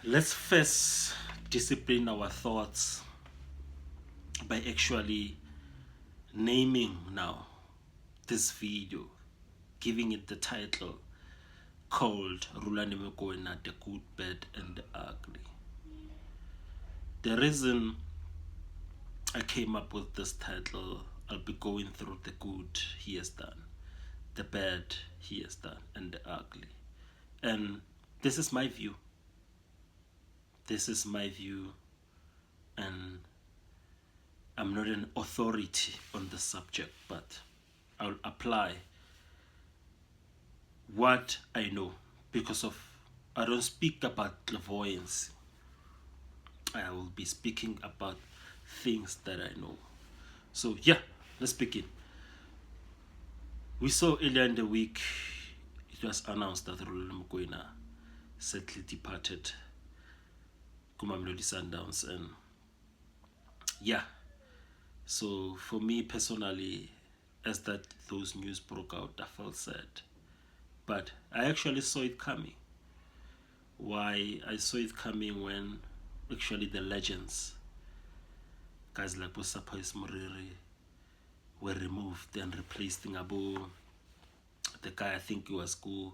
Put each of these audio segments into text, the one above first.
Let's first discipline our thoughts by actually naming now this video, giving it the title called Rulani Mokwena, the good, bad, and the ugly. The reason I came up with this title, I'll be going through the good he has done, the bad he has done, and the ugly. And this is my view. This is my view, and I'm not an authority on the subject, but I'll apply what I know because of I don't speak about clairvoyance. I will be speaking about things that I know. So yeah, let's begin. We saw earlier in the week it was announced that Rulani Mokwena sadly departed Mamelodi Sundowns, and yeah. So for me personally, as that those news broke out, I felt sad. But I actually saw it coming. Why I saw it coming when actually the legends, guys like Bosapho Muriri, were removed and replaced in Abu, the guy I think it was called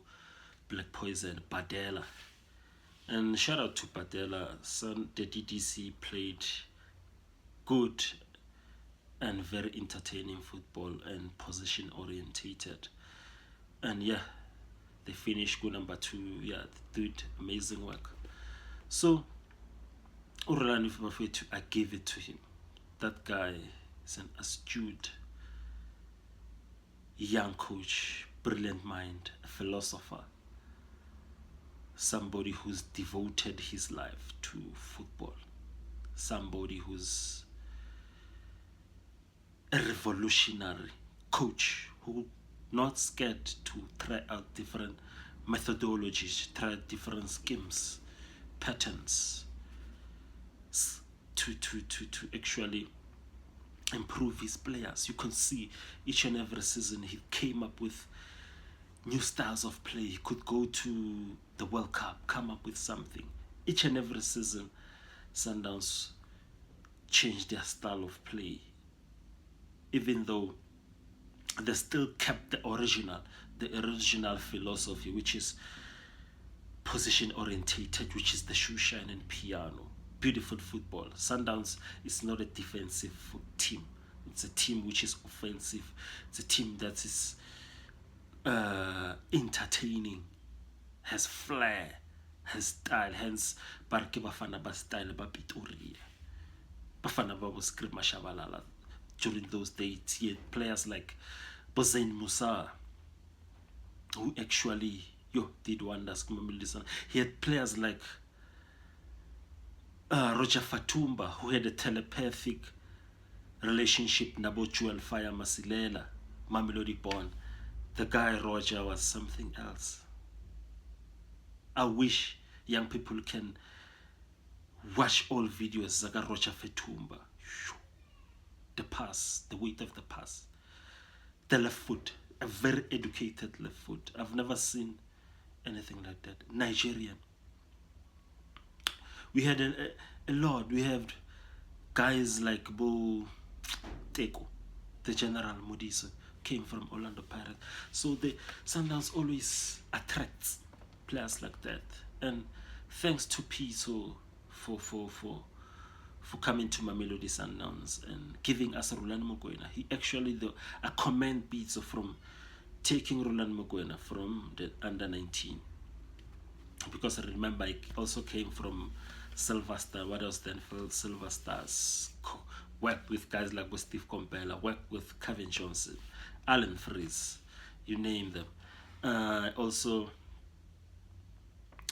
Black Poison, Badela. And shout out to Badela, the DDC played good and very entertaining football and position orientated. And yeah, they finished good number 2. Yeah, they did amazing work. So Rulani Mafetu, I gave it to him. That guy is an astute young coach, brilliant mind, a philosopher, somebody who's devoted his life to football, somebody who's a revolutionary coach who not scared to try out different methodologies, try different schemes, patterns to actually improve his players. You can see each and every season he came up with new styles of play. He could go to the World Cup, come up with something. Each and every season, Sundowns changed their style of play, even though they still kept the original philosophy, which is position orientated, which is the shoe shine and piano. Beautiful football. Sundowns is not a defensive team. It's a team which is offensive. It's a team that is entertaining, has flair, has style. Hence, Barke Bafana ba style ba Pitori. Bafana ba was Mashabalala. During those days, he had players like Bozain Musa, who actually did wonders. He had players like Roger Fatumba, who had a telepathic relationship nabo Jewel Fire Masilela, Mamelodi born. The guy Roger was something else. I wish young people can watch all videos Zaga Roger Fatumba. The pass, the weight of the pass. The left foot, a very educated left foot. I've never seen anything like that. Nigerian. We had a lot. We have guys like Bo Teko, the General Modiso, came from Orlando Pirates. So the Sundowns always attracts players like that. And thanks to Piso for coming to Mamelodi Sundowns and giving us Rulani Mokwena. He actually, I commend Piso from taking Rulani Mokwena from the under 19. Because I remember I also came from Silver Star, what else then for Silver Stars, worked with guys like Steve Compella, worked with Kevin Johnson, Alan Fries, you name them. Also,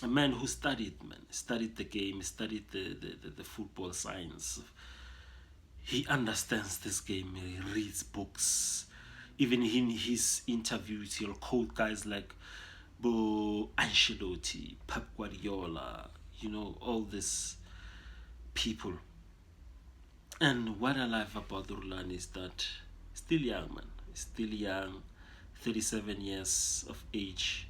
a man who studied the game, studied the football science. He understands this game, he reads books. Even in his interviews, he'll quote guys like Bo Ancelotti, Pep Guardiola, all these people. And what I love about Rulani is that still young, man. Still young, 37 years of age.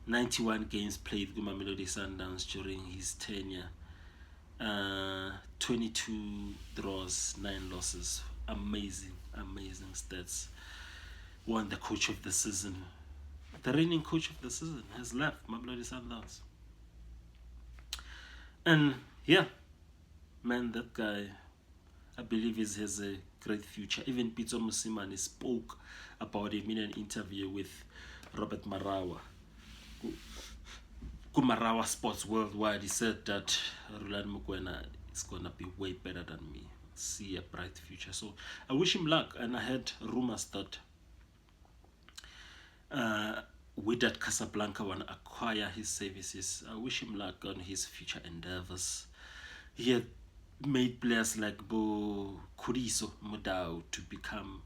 91 games played with Mamelodi Sundowns during his tenure. 22 draws, 9 losses. Amazing, amazing stats. Won the coach of the season. The reigning coach of the season has left Mamelodi Sundowns. And yeah, man, that guy, I believe, has a great future. Even Pitso Musimani spoke about him in an interview with Robert Marawa. Marawa Sports Worldwide, he said that Rulani Mokwena is going to be way better than me. See a bright future. So I wish him luck. And I heard rumors that Wydad Casablanca want to acquire his services. I wish him luck on his future endeavors. He had made players like Bo Kuriso Mudau to become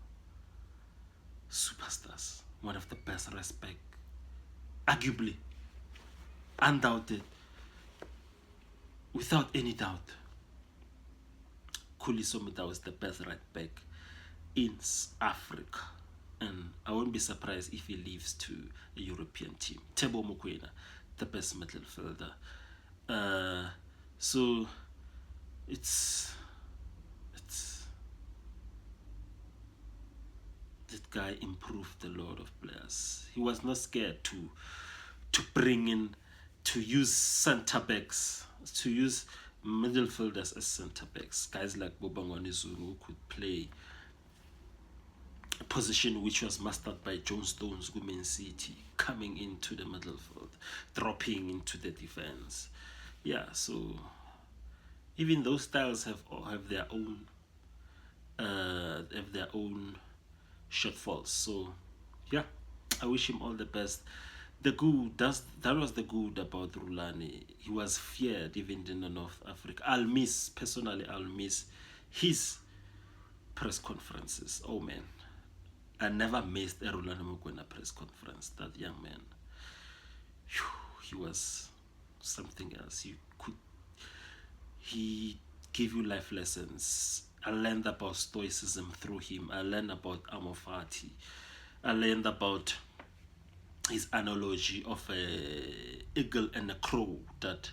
superstars. One of the best respect. Arguably. Undoubted. Without any doubt. Kuliso Mudau is the best right back in Africa. And I won't be surprised if he leaves to a European team. Tebo Mokwena, the best midfielder. So it's that guy improved a lot of players. He was not scared to bring in, to use center backs, to use midfielders as center backs. Guys like Bobangwani Zulu who could play a position which was mastered by John Stones, Women City, coming into the midfield, dropping into the defense. Yeah, so even those styles have their own shortfalls. So yeah, I wish him all the best. That was the good about Rulani. He was feared even in the North Africa. I'll miss his press conferences. Oh man, I never missed a Rulani Mokwena press conference. That young man, he was something else. He gave you life lessons. I learned about stoicism through him. I learned about Amorfati. I learned about his analogy of a eagle and a crow, that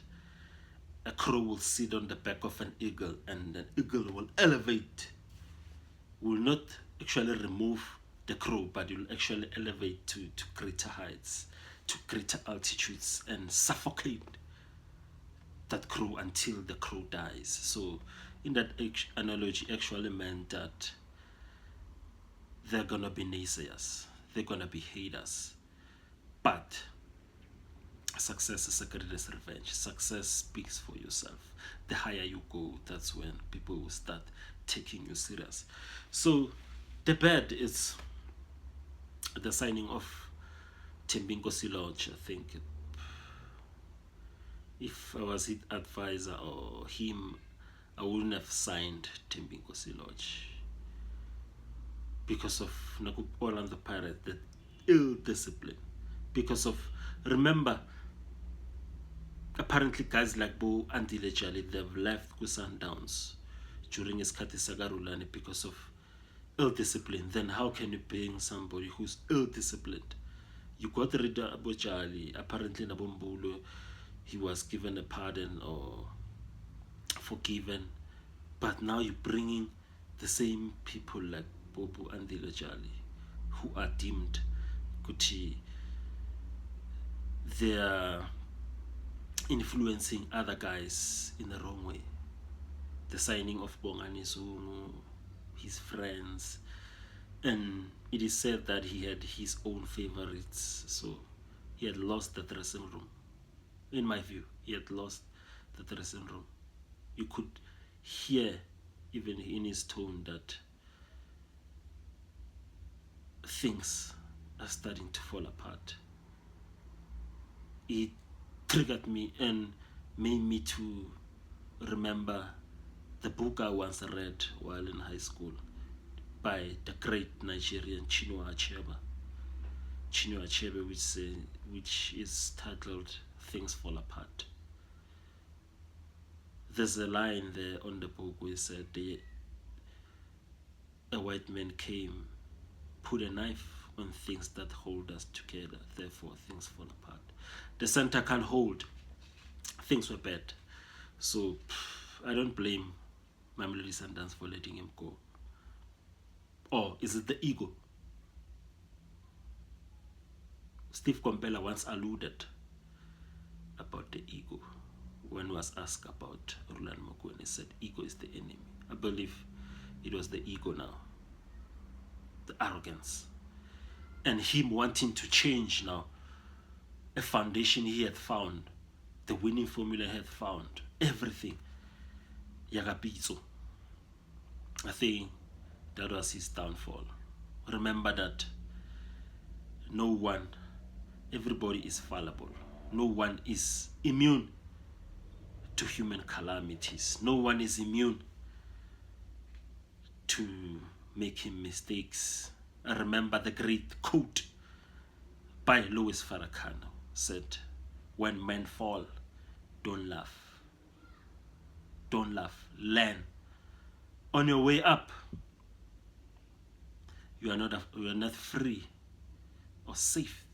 a crow will sit on the back of an eagle and an eagle will elevate, will not actually remove the crow, but it will actually elevate to greater heights, to greater altitudes, and suffocate that crow until the crow dies. So in that analogy actually meant that they're gonna be naysayers, they're gonna be haters, but success is the greatest revenge. Success speaks for yourself. The higher you go, that's when people will start taking you serious. So the bad is the signing of Tembinko Siloj. I think if I was his advisor or him, I wouldn't have signed Tembinko Siloj because of Orlando Pirates, the ill discipline. Because of, remember, apparently guys like Bo Andile Jali, they've left Sundowns during his Katisaga Rulani because of ill discipline. Then how can you bring somebody who's ill disciplined? You got rid of Bojali. Apparently Nabombulo, he was given a pardon or forgiven, but now you're bringing the same people like Bobo and Dilajali who are deemed Kuti. They're influencing other guys in the wrong way. The signing of Bongani Zungu, his friends, and it is said that he had his own favorites, so he had lost the dressing room. In my view, he had lost the dressing room. You could hear even in his tone that things are starting to fall apart. It triggered me and made me to remember the book I once read while in high school by the great Nigerian Chinua Achebe, which is titled Things Fall Apart. There's a line there on the book where it said a white man came, put a knife on things that hold us together, therefore things fall apart. The center can't hold. Things were bad. So I don't blame Mamelodi Sundowns for letting him go. Or is it the ego? Steve Kompela once alluded about the ego when was asked about Rulani Mokwena. He said ego is the enemy. I believe it was the ego now, the arrogance, and him wanting to change now a foundation he had found, the winning formula he had found, everything. Yagapitso. I think that was his downfall. Remember that no one, everybody is fallible. No one is immune to human calamities. No one is immune to making mistakes. I remember the great quote by Louis Farrakhan said, when men fall, don't laugh. Don't laugh. Learn. On your way up, you are not free or safe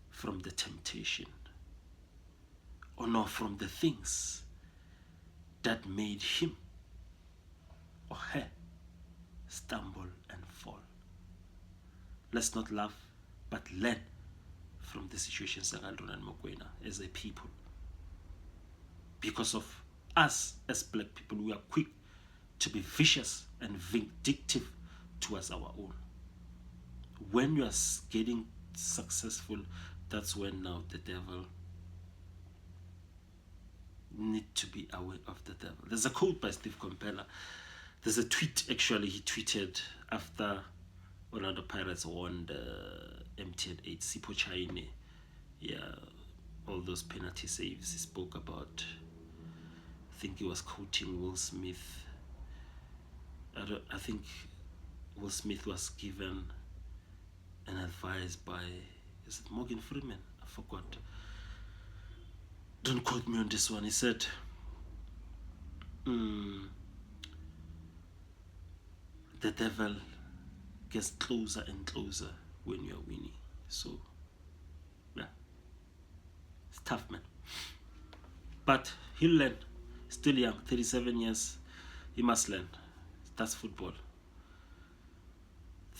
from the temptation, or not from the things that made him or her stumble and fall. Let's not laugh, but learn from the situations that Rulani and Mokwena as a people. Because of us as black people, we are quick to be vicious and vindictive towards our own. When you are getting successful, that's when now the devil need to be aware of the devil. There's a quote by Steve Kompela. There's a tweet, actually, he tweeted after Orlando Pirates won the MTN 8 Sipo Chaine. Yeah, all those penalty saves he spoke about. I think he was quoting Will Smith. I think Will Smith was given an advice by, is it Morgan Freeman? I forgot. Don't quote me on this one. He said, the devil gets closer and closer when you're winning. So, yeah, it's tough, man. But he'll learn. Still young, 37 years. He must learn. That's football.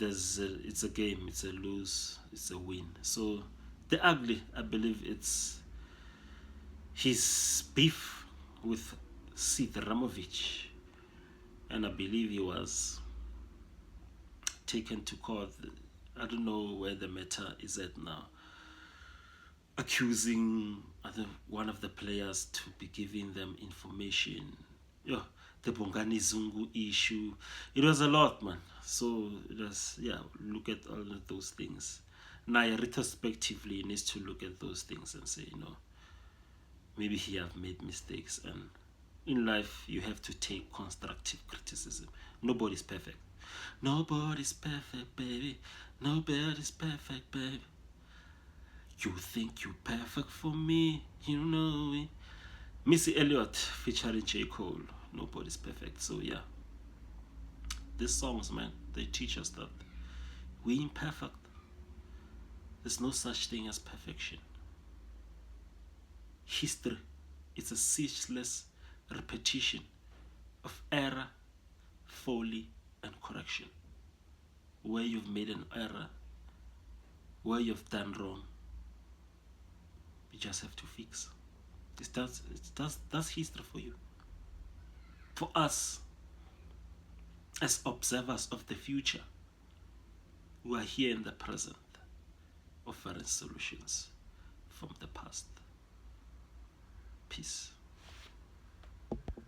It's a game. It's a lose. It's a win. So the ugly, I believe, it's his beef with Sid Ramovic, and I believe he was taken to court. I don't know where the matter is at now, accusing one of the players to be giving them information. Yeah, the Bongani Zungu issue. It was a lot, man. So it was, yeah, look at all of those things. Now, retrospectively, needs to look at those things and say, maybe he have made mistakes. And in life, you have to take constructive criticism. Nobody's perfect. Nobody's perfect, baby. Nobody's perfect, baby. You think you're perfect for me, you know it. Missy Elliott featuring J. Cole. Nobody's perfect. So yeah, these songs, man, they teach us that we imperfect. There's no such thing as perfection. History is a ceaseless repetition of error, folly, and correction. Where you've made an error, where you've done wrong, you just have to fix. That's history for you. For us, as observers of the future, who are here in the present, offering solutions from the past. Peace.